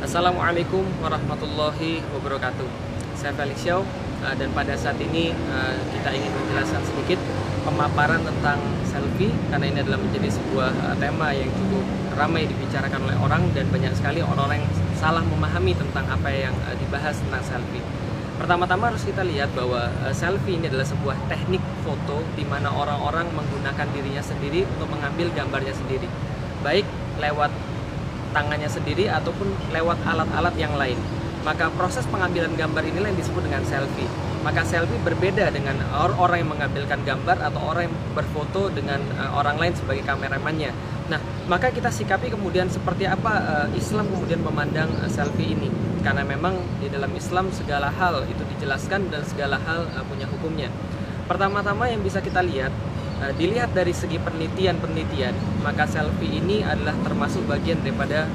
Assalamualaikum warahmatullahi wabarakatuh. Saya Felix Xiao, dan pada saat ini kita ingin menjelaskan sedikit pemaparan tentang selfie, karena ini adalah menjadi sebuah tema yang cukup ramai dibicarakan oleh orang, dan banyak sekali orang-orang yang salah memahami tentang apa yang dibahas tentang selfie. Pertama-tama harus kita lihat bahwa selfie ini adalah sebuah teknik foto di mana orang-orang menggunakan dirinya sendiri untuk mengambil gambarnya sendiri, baik lewat tangannya sendiri ataupun lewat alat-alat yang lain. Maka proses pengambilan gambar inilah yang disebut dengan selfie. Maka selfie berbeda dengan orang yang mengambilkan gambar atau orang yang berfoto dengan orang lain sebagai kameramannya. Nah, maka kita sikapi kemudian seperti apa Islam kemudian memandang selfie ini. Karena memang di dalam Islam segala hal itu dijelaskan dan segala hal punya hukumnya. Pertama-tama yang bisa kita lihat, dilihat dari segi penelitian, maka selfie ini adalah termasuk bagian daripada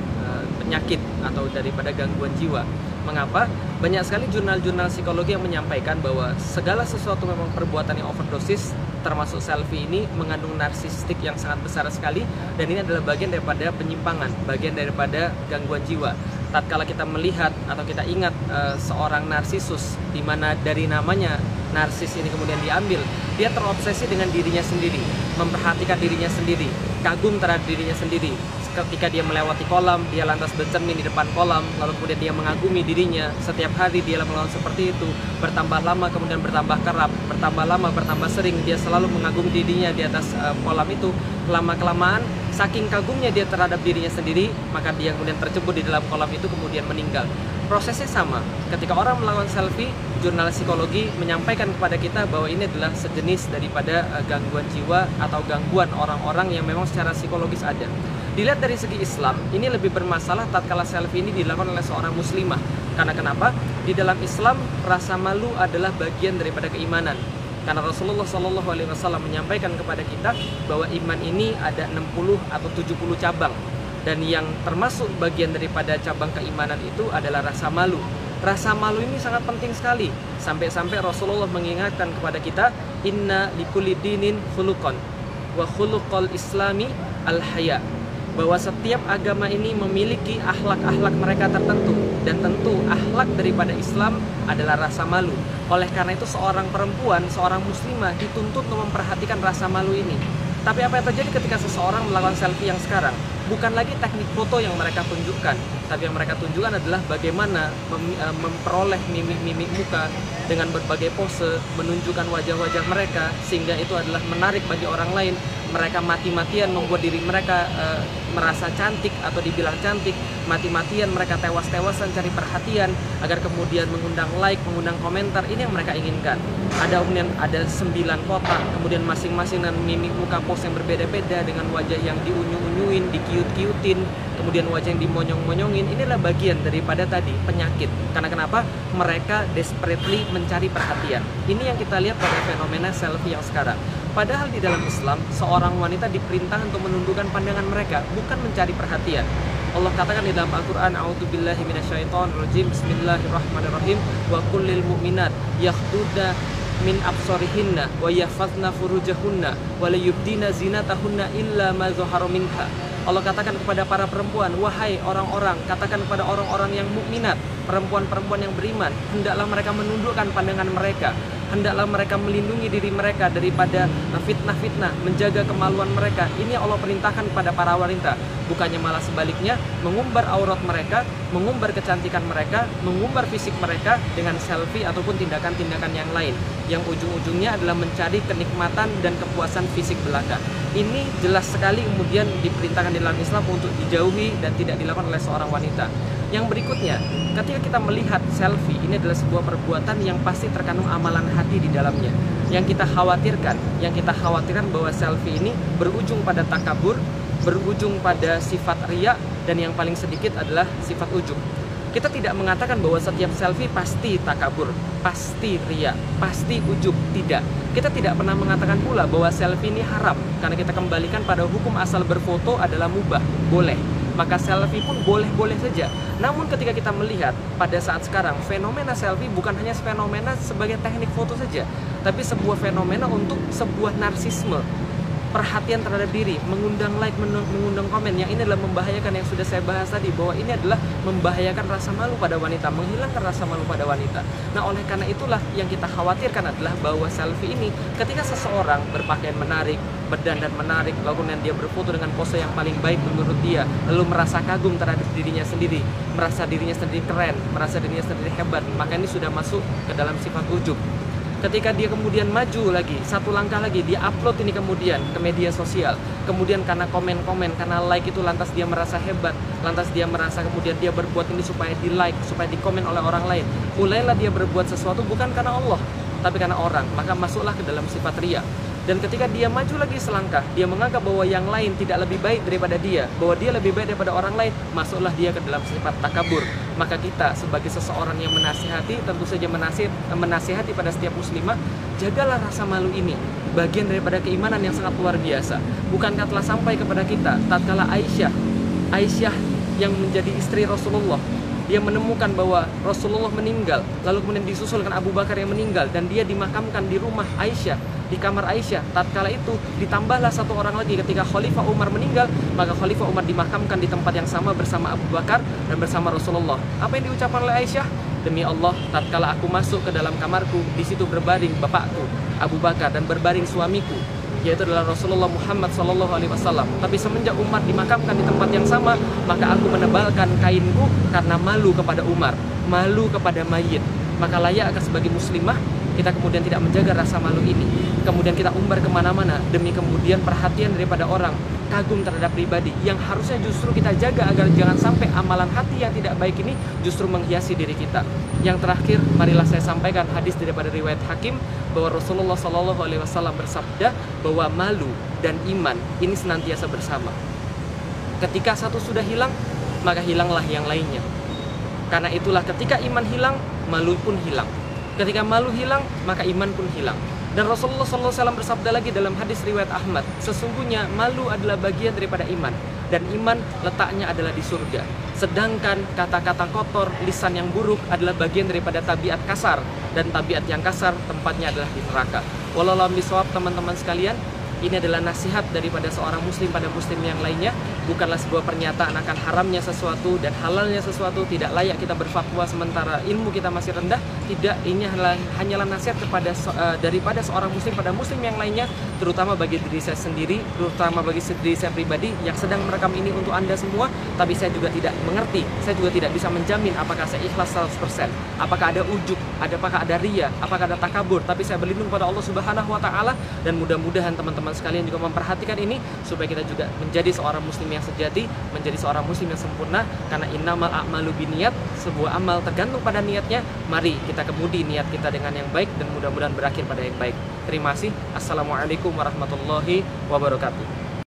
penyakit atau daripada gangguan jiwa. Mengapa? Banyak sekali jurnal-jurnal psikologi yang menyampaikan bahwa segala sesuatu memang perbuatan yang overdosis, termasuk selfie ini mengandung narsistik yang sangat besar sekali, dan ini adalah bagian daripada penyimpangan, bagian daripada gangguan jiwa. Tatkala kita melihat atau kita ingat seorang narsisus, di mana dari namanya narsis ini kemudian diambil, dia terobsesi dengan dirinya sendiri, memperhatikan dirinya sendiri, kagum terhadap dirinya sendiri. Ketika dia melewati kolam, dia lantas bercermin di depan kolam, lalu kemudian dia mengagumi dirinya. Setiap hari dia melakukan seperti itu, bertambah lama kemudian bertambah kerap, bertambah lama bertambah sering, dia selalu mengagumi dirinya di atas kolam itu. Lama-kelamaan, saking kagumnya dia terhadap dirinya sendiri, maka dia kemudian tercebur di dalam kolam itu kemudian meninggal. Prosesnya sama, ketika orang melakukan selfie, jurnal psikologi menyampaikan kepada kita bahwa ini adalah sejenis daripada gangguan jiwa atau gangguan orang-orang yang memang secara psikologis ada. Dilihat dari segi Islam, ini lebih bermasalah tatkala selfie ini dilakukan oleh seorang muslimah. Karena kenapa? Di dalam Islam, rasa malu adalah bagian daripada keimanan. Karena Rasulullah SAW menyampaikan kepada kita bahwa iman ini ada 60 atau 70 cabang. Dan yang termasuk bagian daripada cabang keimanan itu adalah rasa malu. Rasa malu ini sangat penting sekali. Sampai-sampai Rasulullah mengingatkan kepada kita, inna likulli dinin khuluqan wa khuluqal islami al-haya. Bahwa setiap agama ini memiliki akhlak-akhlak mereka tertentu, dan tentu akhlak daripada Islam adalah rasa malu. Oleh karena itu seorang perempuan, seorang muslimah dituntut untuk memperhatikan rasa malu ini. Tapi apa yang terjadi ketika seseorang melakukan selfie yang sekarang? Bukan lagi teknik foto yang mereka tunjukkan, tapi yang mereka tunjukkan adalah bagaimana memperoleh mimik-mimik muka dengan berbagai pose, menunjukkan wajah-wajah mereka, sehingga itu adalah menarik bagi orang lain. Mereka mati-matian membuat diri mereka merasa cantik atau dibilang cantik, mati-matian mereka tewas-tewasan cari perhatian agar kemudian mengundang like, mengundang komentar. Ini yang mereka inginkan. Kemudian ada 9 kotak, kemudian masing-masing dengan mimik muka pose yang berbeda-beda, dengan wajah yang diunyu-unyuin, dikiut-kiutin, kemudian wajah yang dimonyong-monyongin. Inilah bagian daripada tadi penyakit. Karena kenapa? Mereka desperately mencari perhatian. Ini yang kita lihat pada fenomena selfie yang sekarang. Padahal di dalam Islam, seorang wanita diperintah untuk menundukkan pandangan mereka, bukan mencari perhatian. Allah katakan di dalam Al-Quran, a'udzubillahi minasyaitonirrajim, bismillahirrahmanirrahim, wa kullil mu'minat yakhdudna min absarihinna wa yahfazna furujahunna wa la yubdina zinatahunna illa ma zahara minha. Allah katakan kepada para perempuan, wahai orang-orang, katakan kepada orang-orang yang mukminat, perempuan-perempuan yang beriman, hendaklah mereka menundukkan pandangan mereka, hendaklah mereka melindungi diri mereka daripada fitnah-fitnah, menjaga kemaluan mereka. Ini Allah perintahkan kepada para wanita. Bukannya malah sebaliknya, mengumbar aurat mereka, mengumbar kecantikan mereka, mengumbar fisik mereka dengan selfie ataupun tindakan-tindakan yang lain, yang ujung-ujungnya adalah mencari kenikmatan dan kepuasan fisik belaka. Ini jelas sekali kemudian diperintahkan di dalam Islam untuk dijauhi dan tidak dilakukan oleh seorang wanita. Yang berikutnya, ketika kita melihat selfie, ini adalah sebuah perbuatan yang pasti terkandung amalan hati di dalamnya. Yang kita khawatirkan bahwa selfie ini berujung pada takabur, berujung pada sifat riya, dan yang paling sedikit adalah sifat ujub. Kita tidak mengatakan bahwa setiap selfie pasti takabur, pasti riya, pasti ujub. Tidak. Kita tidak pernah mengatakan pula bahwa selfie ini haram, karena kita kembalikan pada hukum asal berfoto adalah mubah, boleh. Maka selfie pun boleh-boleh saja. Namun ketika kita melihat pada saat sekarang, fenomena selfie bukan hanya fenomena sebagai teknik foto saja, tapi sebuah fenomena untuk sebuah narsisme. perhatian terhadap diri, mengundang like, mengundang komen. Yang ini adalah membahayakan, yang sudah saya bahas tadi, bahwa ini adalah membahayakan rasa malu pada wanita, menghilangkan rasa malu pada wanita. Nah, oleh karena itulah yang kita khawatirkan adalah bahwa selfie ini, ketika seseorang berpakaian menarik, berdandan menarik, lalu kemudian dia berfoto dengan pose yang paling baik menurut dia, lalu merasa kagum terhadap dirinya sendiri, merasa dirinya sendiri keren, merasa dirinya sendiri hebat, maka ini sudah masuk ke dalam sifat ujub. Ketika dia kemudian maju lagi, satu langkah lagi, dia upload ini kemudian ke media sosial, kemudian karena komen-komen, karena like itu lantas dia merasa hebat, lantas dia merasa kemudian dia berbuat ini supaya di like, supaya dikomen oleh orang lain. Mulailah dia berbuat sesuatu bukan karena Allah, tapi karena orang, maka masuklah ke dalam sifat riya. Dan ketika dia maju lagi selangkah, dia menganggap bahwa yang lain tidak lebih baik daripada dia, bahwa dia lebih baik daripada orang lain, masuklah dia ke dalam sifat takabur. Maka kita sebagai seseorang yang menasihati, tentu saja menasihati pada setiap muslimah, jagalah rasa malu ini, bagian daripada keimanan yang sangat luar biasa. Bukankah telah sampai kepada kita tatkala Aisyah yang menjadi istri Rasulullah, dia menemukan bahwa Rasulullah meninggal, lalu kemudian disusulkan Abu Bakar yang meninggal, dan dia dimakamkan di rumah Aisyah, di kamar Aisyah. Tatkala itu ditambahlah satu orang lagi, ketika Khalifah Umar meninggal, maka Khalifah Umar dimakamkan di tempat yang sama bersama Abu Bakar dan bersama Rasulullah. Apa yang diucapkan oleh Aisyah? Demi Allah, tatkala aku masuk ke dalam kamarku, di situ berbaring bapakku Abu Bakar dan berbaring suamiku, yaitu adalah Rasulullah Muhammad SAW. Tapi semenjak Umar dimakamkan di tempat yang sama, maka aku menebalkan kainku karena malu kepada Umar, malu kepada mayit. Maka layakkah sebagai muslimah kita kemudian tidak menjaga rasa malu ini, kemudian kita umbar kemana-mana demi kemudian perhatian daripada orang, kagum terhadap pribadi, yang harusnya justru kita jaga agar jangan sampai amalan hati yang tidak baik ini justru menghiasi diri kita. Yang terakhir, marilah saya sampaikan hadis daripada riwayat Hakim, bahwa Rasulullah SAW bersabda bahwa malu dan iman ini senantiasa bersama. Ketika satu sudah hilang, maka hilanglah yang lainnya. Karena itulah ketika iman hilang, malu pun hilang. Ketika malu hilang, maka iman pun hilang. Dan Rasulullah SAW bersabda lagi dalam hadis riwayat Ahmad, sesungguhnya malu adalah bagian daripada iman, dan iman letaknya adalah di surga. Sedangkan kata-kata kotor, lisan yang buruk adalah bagian daripada tabiat kasar, dan tabiat yang kasar tempatnya adalah di neraka. Wallahu a'lam bishawab, teman-teman sekalian. Ini adalah nasihat daripada seorang muslim pada muslim yang lainnya, bukanlah sebuah pernyataan akan haramnya sesuatu dan halalnya sesuatu. Tidak layak kita berfatwa sementara ilmu kita masih rendah. Tidak, ini hanyalah nasihat daripada seorang muslim pada muslim yang lainnya, terutama bagi diri saya sendiri, terutama bagi diri saya pribadi yang sedang merekam ini untuk Anda semua. Tapi saya juga tidak mengerti, saya juga tidak bisa menjamin apakah saya ikhlas 100%, apakah ada ujub, apakah ada riya, apakah ada takabur. Tapi saya berlindung pada Allah Subhanahu wa Ta'ala, dan mudah-mudahan teman-teman sekalian juga memperhatikan ini supaya kita juga menjadi seorang muslim yang sejati, menjadi seorang muslim yang sempurna. Karena innamal a'malu binniyat, sebuah amal tergantung pada niatnya. Mari kita kemudi niat kita dengan yang baik, dan mudah-mudahan berakhir pada yang baik. Terima kasih. Assalamualaikum warahmatullahi wabarakatuh.